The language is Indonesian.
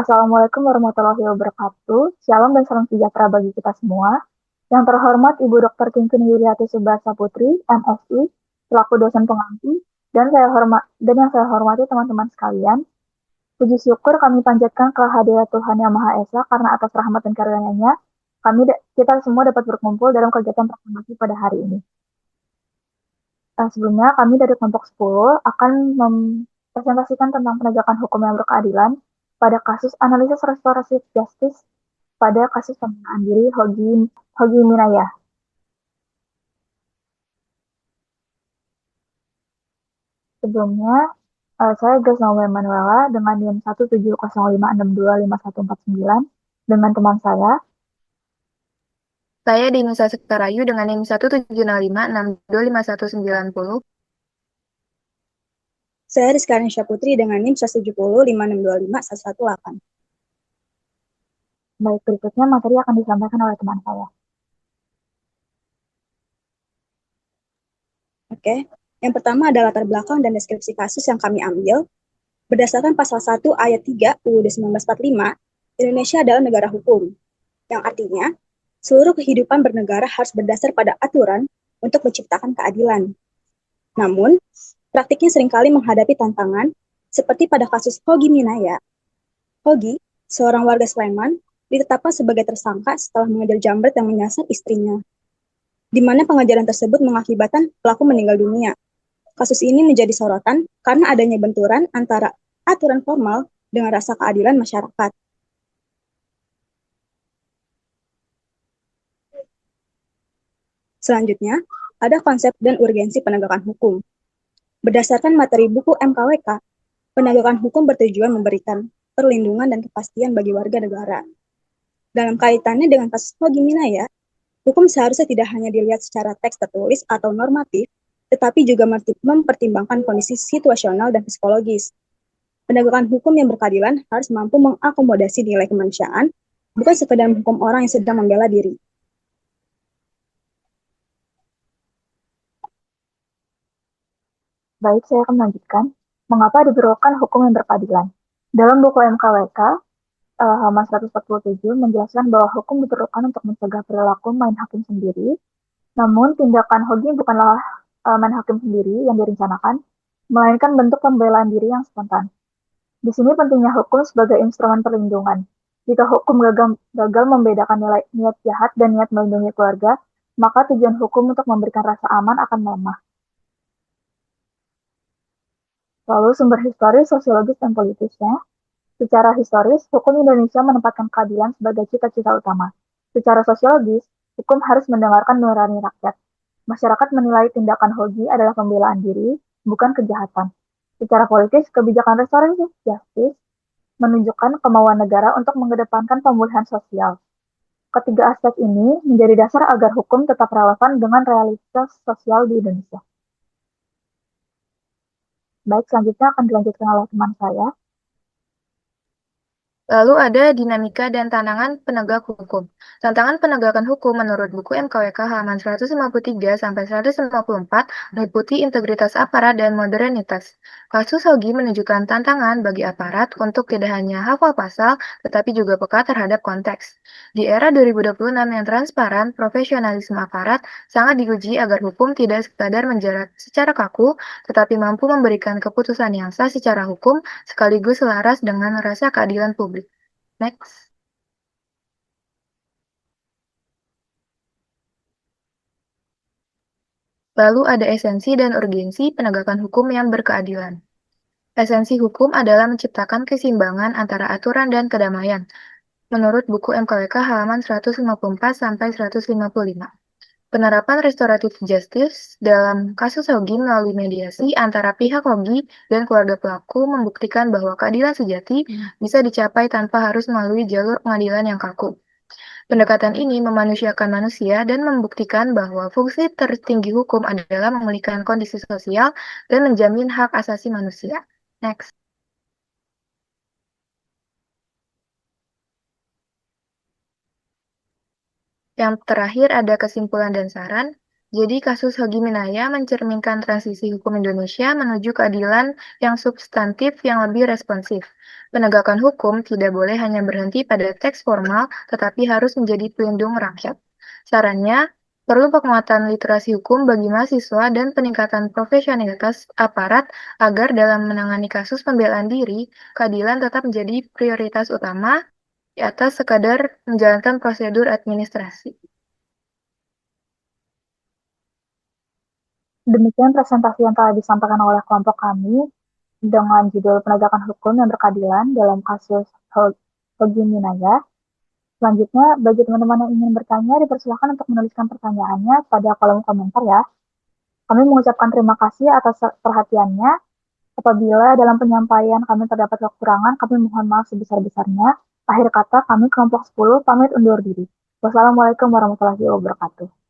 Assalamualaikum warahmatullahi wabarakatuh. Shalom dan salam sejahtera bagi kita semua. Yang terhormat Ibu Dr. Kinkin Yuliati Subasa Putri, MSI, selaku dosen pengampu, dan yang saya hormati teman-teman sekalian. Puji syukur kami panjatkan kehadirat Tuhan Yang Maha Esa karena atas rahmat dan karunia-Nya kita semua dapat berkumpul dalam kegiatan proklamasi pada hari ini. Sebelumnya kami dari kelompok 10 akan mempresentasikan tentang penegakan hukum yang berkeadilan pada kasus analisis restoratif justice pada kasus pembunuhan diri Hogi Minaya. Sebelumnya, saya Gresnawa Manuela dengan NIM 17056256149 dengan teman saya. Saya Dinusa Sekarayu dengan NIM 17056256190. Saya Rizkanisha Putri dengan NIM 17056255118. Baik, berikutnya materi akan disampaikan oleh teman saya. Oke, yang pertama adalah latar belakang dan deskripsi kasus yang kami ambil. Berdasarkan pasal 1 ayat 3 UUD 1945, Indonesia adalah negara hukum, yang artinya seluruh kehidupan bernegara harus berdasar pada aturan untuk menciptakan keadilan. Namun, praktiknya seringkali menghadapi tantangan seperti pada kasus Hogi Minaya. Hogi, seorang warga Sleman, ditetapkan sebagai tersangka setelah mengejar jambret yang menyasar istrinya, di mana pengejaran tersebut mengakibatkan pelaku meninggal dunia. Kasus ini menjadi sorotan karena adanya benturan antara aturan formal dengan rasa keadilan masyarakat. Selanjutnya, ada konsep dan urgensi penegakan hukum. Berdasarkan materi buku MKWK, penegakan hukum bertujuan memberikan perlindungan dan kepastian bagi warga negara. Dalam kaitannya dengan kasus Hogi Minaya, hukum seharusnya tidak hanya dilihat secara teks tertulis atau normatif, tetapi juga mempertimbangkan kondisi situasional dan psikologis. Penegakan hukum yang berkeadilan harus mampu mengakomodasi nilai kemanusiaan, bukan sekedar menghukum orang yang sedang membela diri. Baik, saya akan melanjutkan. Mengapa diperlukan hukum yang berkeadilan? Dalam buku MKWK, halaman 147 menjelaskan bahwa hukum diperlukan untuk mencegah perilaku main hakim sendiri. Namun, tindakan Hogi bukanlah main hakim sendiri yang direncanakan, melainkan bentuk pembelaan diri yang spontan. Di sini pentingnya hukum sebagai instrumen perlindungan. Jika hukum gagal membedakan niat jahat dan niat melindungi keluarga, maka tujuan hukum untuk memberikan rasa aman akan melemah. Lalu sumber historis, sosiologis, dan politisnya. Secara historis, hukum Indonesia menempatkan keadilan sebagai cita-cita utama. Secara sosiologis, hukum harus mendengarkan nurani rakyat. Masyarakat menilai tindakan Hogi adalah pembelaan diri, bukan kejahatan. Secara politis, kebijakan restoratif justice menunjukkan kemauan negara untuk mengedepankan pemulihan sosial. Ketiga aspek ini menjadi dasar agar hukum tetap relevan dengan realitas sosial di Indonesia. Baik, selanjutnya akan dilanjutkan oleh teman saya. Lalu ada dinamika dan tantangan penegak hukum. Tantangan penegakan hukum menurut buku MKWK halaman 153 sampai 154 meliputi integritas aparat dan modernitas. Kasus Hogi menunjukkan tantangan bagi aparat untuk tidak hanya hafal pasal, tetapi juga peka terhadap konteks. Di era 2026 yang transparan, profesionalisme aparat sangat diuji agar hukum tidak sekadar menjerat secara kaku, tetapi mampu memberikan keputusan yang sah secara hukum sekaligus selaras dengan rasa keadilan publik. Next. Lalu ada esensi dan urgensi penegakan hukum yang berkeadilan. Esensi hukum adalah menciptakan keseimbangan antara aturan dan kedamaian. Menurut buku MKWK halaman 154 sampai 155. Penerapan restoratif justice dalam kasus Hogi melalui mediasi antara pihak Hogi dan keluarga pelaku membuktikan bahwa keadilan sejati bisa dicapai tanpa harus melalui jalur pengadilan yang kaku. Pendekatan ini memanusiakan manusia dan membuktikan bahwa fungsi tertinggi hukum adalah memulihkan kondisi sosial dan menjamin hak asasi manusia. Next. Yang terakhir ada kesimpulan dan saran. Jadi kasus Hogi Minaya mencerminkan transisi hukum Indonesia menuju keadilan yang substantif yang lebih responsif. Penegakan hukum tidak boleh hanya berhenti pada teks formal, tetapi harus menjadi pelindung rakyat. Sarannya, perlu penguatan literasi hukum bagi mahasiswa dan peningkatan profesionalitas aparat agar dalam menangani kasus pembelaan diri, keadilan tetap menjadi prioritas utama di atas sekadar menjalankan prosedur administrasi. Demikian presentasi yang telah disampaikan oleh kelompok kami dengan judul Penegakan Hukum yang Berkeadilan dalam kasus Hogi Minaya. Selanjutnya, bagi teman-teman yang ingin bertanya, dipersilakan untuk menuliskan pertanyaannya pada kolom komentar ya. Kami mengucapkan terima kasih atas perhatiannya. Apabila dalam penyampaian kami terdapat kekurangan, kami mohon maaf sebesar-besarnya. Akhir kata, kami kelompok 10 pamit undur diri. Wassalamualaikum warahmatullahi wabarakatuh.